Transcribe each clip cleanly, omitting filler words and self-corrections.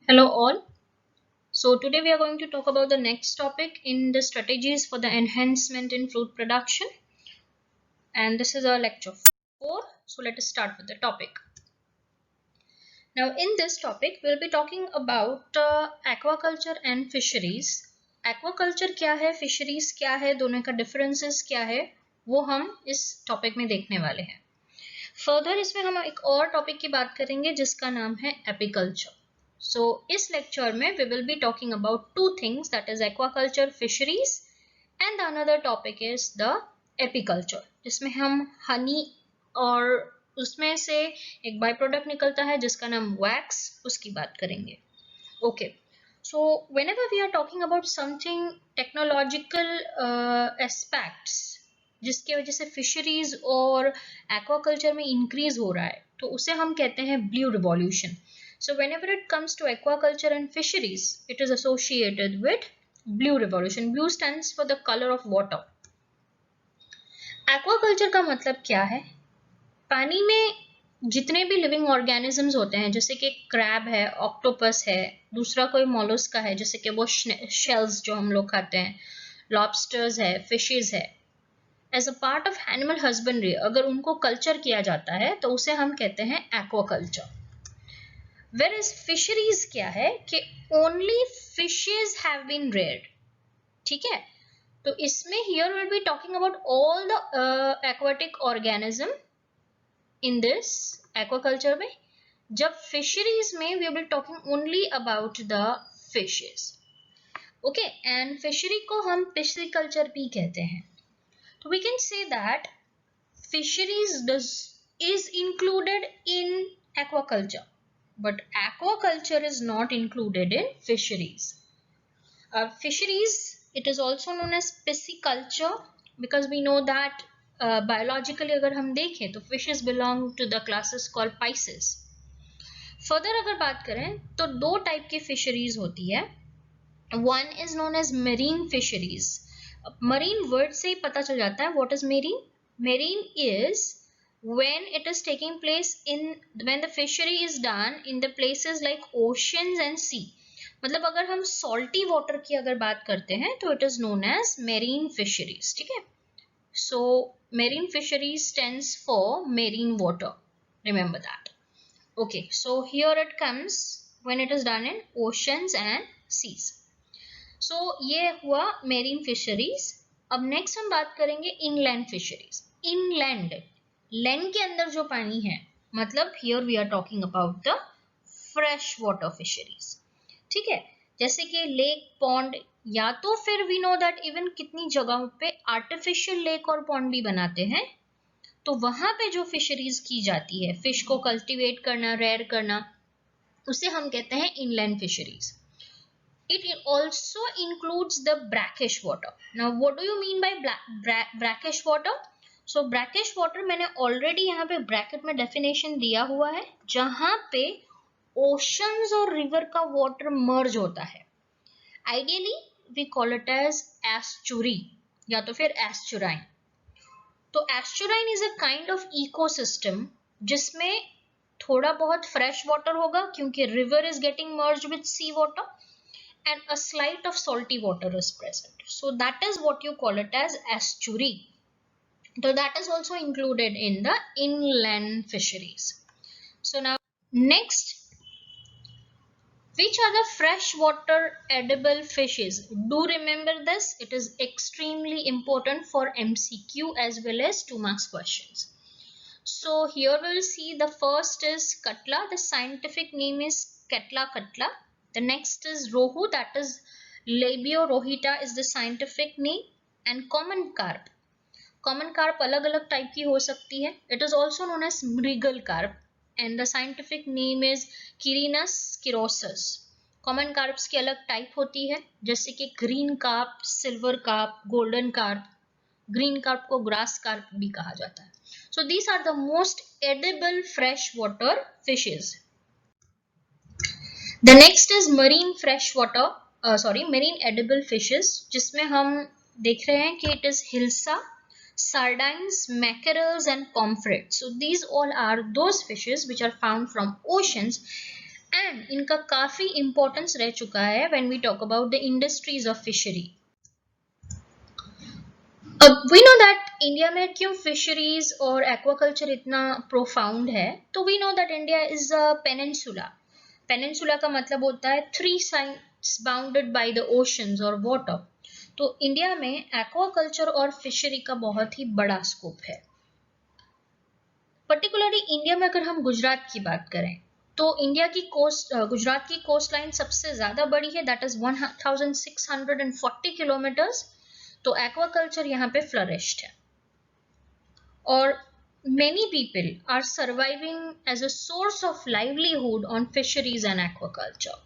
Hello all. So today we are going to talk about the next topic in the strategies for the enhancement in fruit production, and this is our lecture 4. So let us start with the topic. Now in this topic we'll be talking about aquaculture and fisheries. Aquaculture क्या है, fisheries क्या है, दोनों का differences क्या है, वो हम इस टॉपिक में देखने वाले हैं. फर्दर इसमें हम एक और टॉपिक की बात करेंगे जिसका नाम है एपीकल्चर. So इस लेक्चर में we will be talking about two things, that is aquaculture, fisheries, and the another topic is the apiculture, जिसमें हम हनी और उसमें से एक बाय प्रोडक्ट निकलता है जिसका नाम वैक्स, उसकी बात करेंगे. Okay. So whenever we are talking about something technological aspects जिसकी वजह से फिशरीज और एक्वाकल्चर में इंक्रीज हो रहा है, तो उसे हम कहते हैं blue revolution. So whenever it comes to aquaculture and fisheries, it is associated with blue revolution. Blue stands for the color of water. Aquaculture का मतलब क्या है? पानी में जितने भी लिविंग ऑर्गेनिजम्स होते हैं, जैसे कि क्रैब है, ऑक्टोपस है, दूसरा कोई मोलस्का है जैसे कि वो शेल्स जो हम लोग खाते हैं, लॉबस्टर्स है, फिशेस है, as a part of animal husbandry अगर उनको कल्चर किया जाता है तो उसे हम कहते हैं एक्वाकल्चर. Whereas fisheries क्या है कि only fishes have been reared. ठीक है, तो इसमें here we'll be talking about all the aquatic organism in this aquaculture में, जब fisheries में we will be talking only about the fishes. Okay, and fishery को हम pisciculture भी कहते हैं. तो we can say that fisheries is included in aquaculture, but aquaculture is not included in fisheries. Fisheries, it is also known as pisciculture because we know that biologically अगर हम देखें तो fishes belong to the classes called Pisces. Further अगर बात करें तो दो type की fisheries होती है. One is known as marine fisheries. Marine word से ही पता चल जाता है what is marine. Marine is when it is taking place when the fishery is done in the places like oceans and sea. मतलब अगर हम salty water की अगर बात करते हैं तो it is known as marine fisheries. ठीक है, so marine fisheries stands for marine water, remember that. Okay, so here it comes when it is done in oceans and seas. So ये हुआ marine fisheries. अब next हम बात करेंगे inland fisheries. Inland, land के अंदर जो पानी है, मतलब here we are talking about the fresh water fisheries. ठीक है, जैसे कि लेक, पॉन्ड, या तो फिर we know that even कितनी जगहों पे आर्टिफिशियल लेक और पॉन्ड भी बनाते हैं, तो वहां पे जो फिशरीज की जाती है, फिश को कल्टीवेट करना, रेयर करना, उसे हम कहते हैं inland fisheries. It also includes the brackish water. Now what do you mean by brackish water? So brackish water मैंने already यहाँ पे ब्रैकेट में डेफिनेशन दिया हुआ है, जहां पे ओशंस और रिवर का वाटर मर्ज होता है. Ideally we call it as estuary या तो फिर एस्चुराइन. तो estuarine is a kind of ecosystem जिसमें थोड़ा बहुत फ्रेश वाटर होगा क्योंकि river is getting merge with sea water and a slight of salty water is present. So that is what you call it as estuary. So that is also included in the inland fisheries. So now next, which are the freshwater edible fishes? Do remember this. It is extremely important for MCQ as well as 2 marks questions. So here we will see the first is Katla. The scientific name is Katla katla. The next is rohu, that is Labio rohita is the scientific name, and common carp. Common carp अलग अलग type की हो सकती है. It is also known as mrigal carp and the scientific name is Quirinus quirosus. Common carps की अलग type होती है जैसे कि green carp, silver carp, golden carp. Green carp को grass carp भी कहा जाता है. So these are the most edible freshwater fishes. The next is marine freshwater, marine edible fishes, जिसमें हम देख रहे हैं कि it is hilsa, sardines, mackerels and pomfrets. So these all are those fishes which are found from oceans and इनका काफी importance रह चुका है when we talk about the industries of fishery. अब वी नो दैट इंडिया में क्यों fisheries और aquaculture इतना प्रोफाउंड है. तो we know that India is a peninsula. Peninsula का मतलब होता है three sides bounded by the oceans और वाटर. तो इंडिया में एक्वाकल्चर और फिशरी का बहुत ही बड़ा स्कोप है. पर्टिकुलरली इंडिया में अगर हम गुजरात की बात करें तो इंडिया की कोस्ट गुजरात की कोस्ट लाइन सबसे ज्यादा बड़ी है, दैट इज 1640 किलोमीटर्स. तो एक्वाकल्चर यहाँ पे फ्लरिश्ड है और many people are surviving as a source of livelihood on fisheries and aquaculture.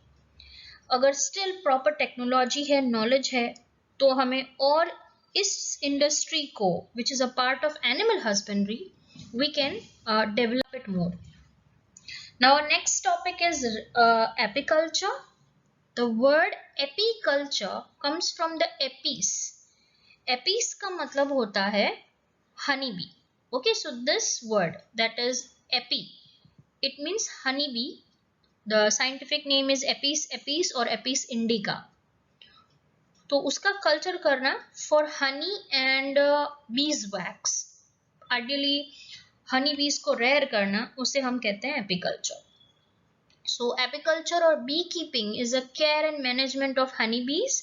अगर स्टिल प्रॉपर टेक्नोलॉजी है, नॉलेज है, तो हमें और इस इंडस्ट्री को which is a part of animal husbandry we can develop it more. Now our next topic is apiculture. The word apiculture comes from the apis. Apis का मतलब होता है honey bee. Okay, so this word that is api, it means honey bee. The scientific name is Apis apis or Apis indica. तो उसका culture करना for honey and beeswax. Ideally Honey बीज को rare करना, उसे हम कहते हैं एपिकल्चर. सो एपिकल्चर और bee keeping is a care and management of honey bees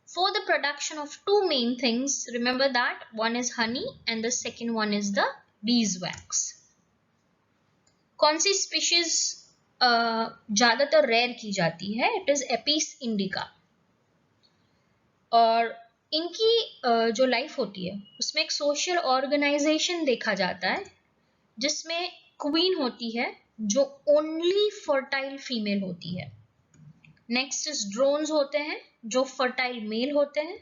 for the production of two main things. Remember that one is honey and the second one is the bees wax. कौन सी species ज्यादातर rear की जाती है? It is Apis indica. और इनकी जो life होती है उसमें एक सोशल ऑर्गेनाइजेशन देखा जाता है जिसमें क्वीन होती है जो ओनली फर्टाइल फीमेल होती है. नेक्स्ट इज ड्रोन्स होते हैं जो फर्टाइल मेल होते हैं.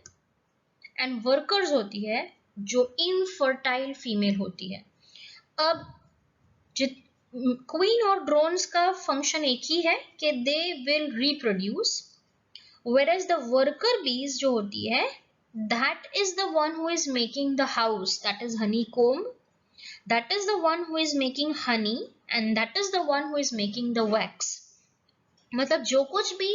एंड वर्कर्स होती है जो इनफर्टाइल फीमेल होती है. अब क्वीन और ड्रोन्स का फंक्शन एक ही है कि they will reproduce, whereas the worker bees जो होती है that is the one who is making the house, that is honeycomb. That is the one who is making honey and that is the one who is making the wax. मतलब जो कुछ भी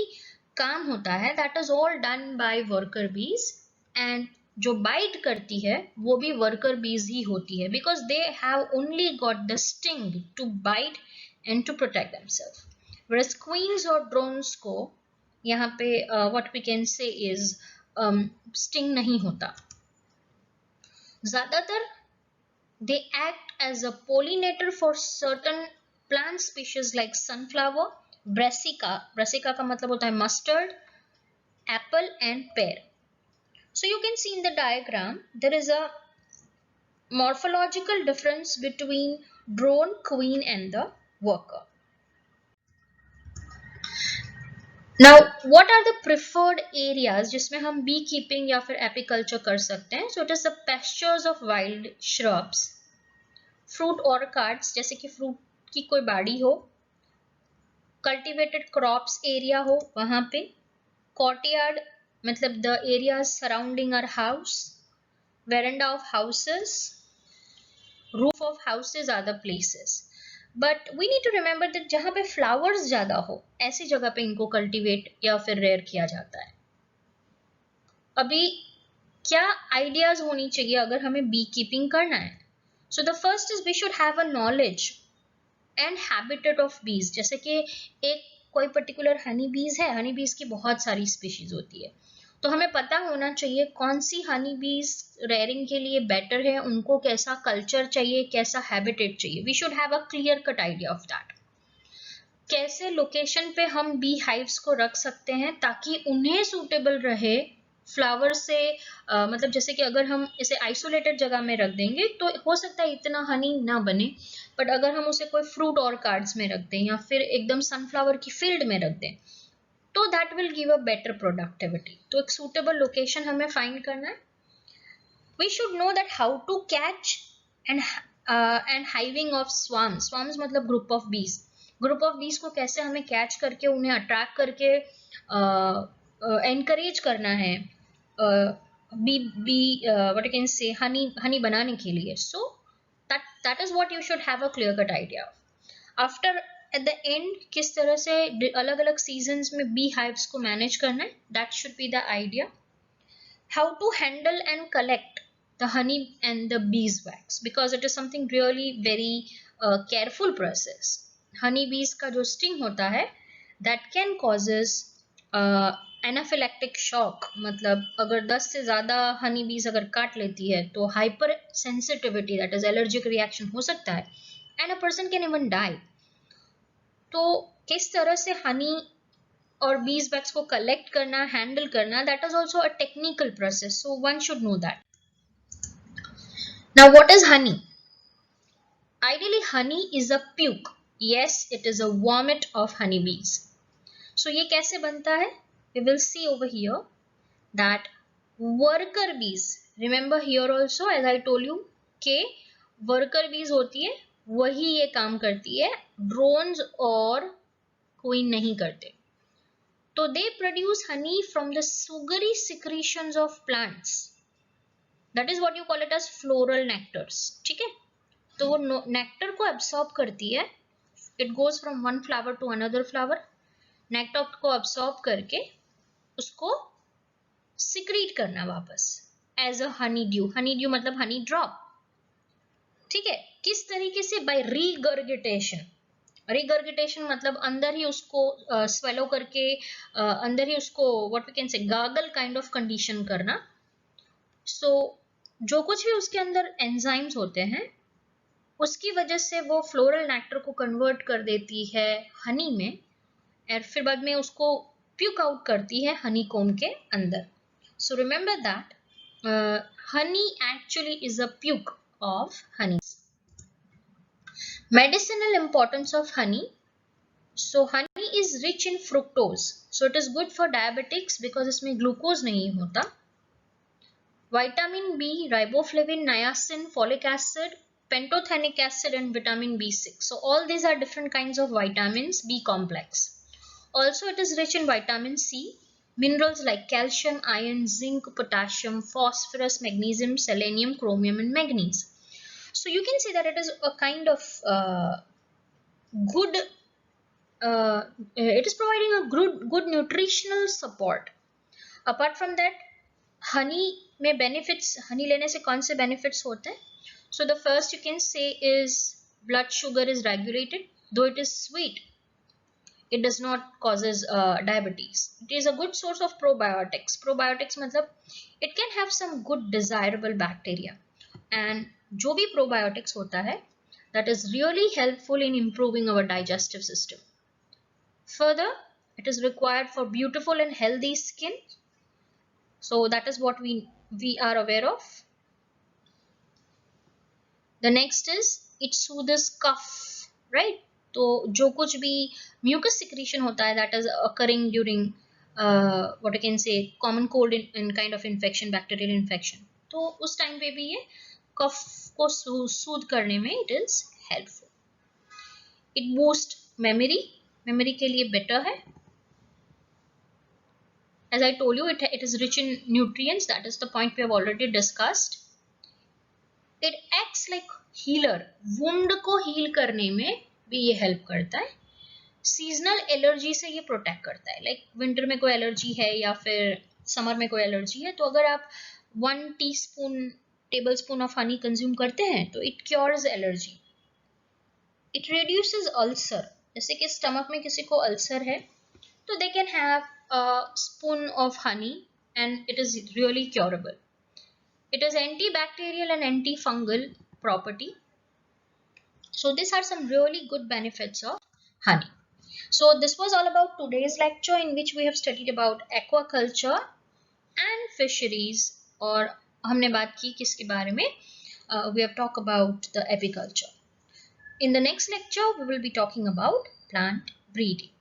काम होता है that is all done by worker bees, and जो bite करती है वो भी worker bees ही होती है because they have only got the sting to bite and to protect themselves. Whereas queens और drones को यहाँ पे what we can say is sting नहीं होता. ज्यादातर they act as a pollinator for certain plant species like sunflower, brassica का मतलब होता है mustard, apple and pear. So you can see in the diagram there is a morphological difference between drone, queen and the worker. Now what are the preferred areas जिसमें हम bee keeping या फिर apiculture कर सकते हैं? So it is the pastures of wild shrubs, fruit orchards जैसे कि fruit की कोई बाड़ी हो, कल्टिवेटेड क्रॉप्स एरिया हो वहां पे, courtyard मतलब the area surrounding our house, veranda of houses, roof of houses are the places. But we need to remember that जहां पे फ्लावर्स ज्यादा हो ऐसी जगह पे इनको कल्टिवेट या फिर रेयर किया जाता है. अभी क्या आइडियाज होनी चाहिए अगर हमें बी कीपिंग करना है? So the first is we should have a knowledge and habitat of bees. जैसे कि एक कोई पर्टिकुलर हनी बीज है, हनी बीज की बहुत सारी स्पीशीज होती है, तो हमें पता होना चाहिए कौन सी हनी बीज रेयरिंग के लिए बेटर है, उनको कैसा कल्चर चाहिए, कैसा हैबिटेट चाहिए. We should have a clear cut idea of that. कैसे लोकेशन पे हम बी हाइव्स को रख सकते हैं ताकि उन्हें सूटेबल रहे फ्लावर से. मतलब जैसे कि अगर हम इसे आइसोलेटेड जगह में रख देंगे तो हो सकता है इतना हनी ना बने, बट अगर हम उसे कोई फ्रूट और कार्ड्स में रख दें या फिर एकदम सनफ्लावर की फील्ड में रख दें तो that will give a better productivity. तो एक सूटेबल लोकेशन हमें फाइंड करना है. We should know that how to catch and hiving of swarms. Swarms मतलब group of bees. Group of bees को कैसे हमें कैच करके उन्हें अट्रैक्ट करके एनकरेज करना है what you can say honey बनाने के लिए. So that is what you should have a clear cut idea of. After at the end किस तरह से अलग अलग सीजन्स में बी हाइव्स को मैनेज करना है, that should be the idea. How to handle and collect the honey and the beeswax, because it is something really very careful process. Honey bees का जो sting होता है that can causes anaphylactic shock, मतलब अगर 10 से ज़्यादा honey bees अगर काट लेती है तो hyper sensitivity, that is allergic reaction हो सकता है, and a person can even die. तो किस तरह से honey और beeswax को collect करना, handle करना, that is also a technical process, so one should know that. Now, what is honey? Ideally, honey is a puke. Yes, it is a vomit of honeybees. So, ये कैसे बनता है? We will see over here that worker bees. Remember here also, as I told you, कि worker bees होती है, वही ये काम करती है, drones और कोई नहीं करते. तो they produce honey from the sugary secretions of plants. That is what you call it as floral nectars. ठीक है, तो वो नेक्टर को एब्सॉर्ब करती है. It goes from one flower to another flower. Nectar को एब्सॉर्ब करके उसको सिक्रीट करना वापस as a honey dew. Honey dew मतलब हनी ड्रॉप. ठीक है, किस तरीके से? बाय रीगर्गिटेशन. रीगर्गिटेशन मतलब अंदर ही उसको स्वेलो करके अंदर ही उसको what we can say Gaggal kind of condition करना. सो जो कुछ भी उसके अंदर एंजाइम्स होते हैं उसकी वजह से वो फ्लोरल नेक्टर को कन्वर्ट कर देती है हनी में, और फिर बाद में उसको प्यूक आउट करती है हनी कोम के अंदर. So remember that Honey actually is a puke of honey. Medicinal importance of honey. So honey is rich in fructose, so it is good for diabetics because इसमें ग्लूकोज नहीं होता. Vitamin B, riboflavin, niacin, folic acid, pantothenic acid and vitamin B6. So all these are different kinds of vitamins, B complex. Also it is rich in vitamin C, minerals like calcium, iron, zinc, potassium, phosphorus, magnesium, selenium, chromium and manganese. So you can see that it is a kind of good, it is providing a good nutritional support. Apart from that, Honey में benefits, Honey लेने से कौन से benefits होते हैं? So the first you can say is blood sugar is regulated. Though it is sweet, it does not causes diabetes. It is a good source of probiotics. Probiotics मतलब it can have some good desirable bacteria, and जो भी probiotics होता है that is really helpful in improving our digestive system. Further, it is required for beautiful and healthy skin. So that is what we are aware of. The next is it soothes cough, right? तो जो कुछ भी mucus secretion होता है that is occurring during what I can say common cold and kind of infection, bacterial infection, तो उस time पे भी ये cough को soothe करने में it is helpful. It boosts memory के लिए better है. As I told you, it is rich in nutrients. That is the point we have already discussed. It acts like healer. Wound को heal करने में भी ये help करता है. Seasonal allergy से ये protect करता है. Like winter में कोई allergy है या फिर summer में कोई allergy है, तो अगर आप 1 tablespoon of honey consume करते हैं तो it cures allergy. It reduces ulcer. जैसे कि stomach में किसी को ulcer है तो they can have a spoon of honey and it is really curable. It has antibacterial and antifungal property. So these are some really good benefits of honey. So this was all about today's lecture in which we have studied about aquaculture and fisheries. और हमने बात की किसके बारे में? We have talked about the apiculture. In the next lecture, we will be talking about plant breeding.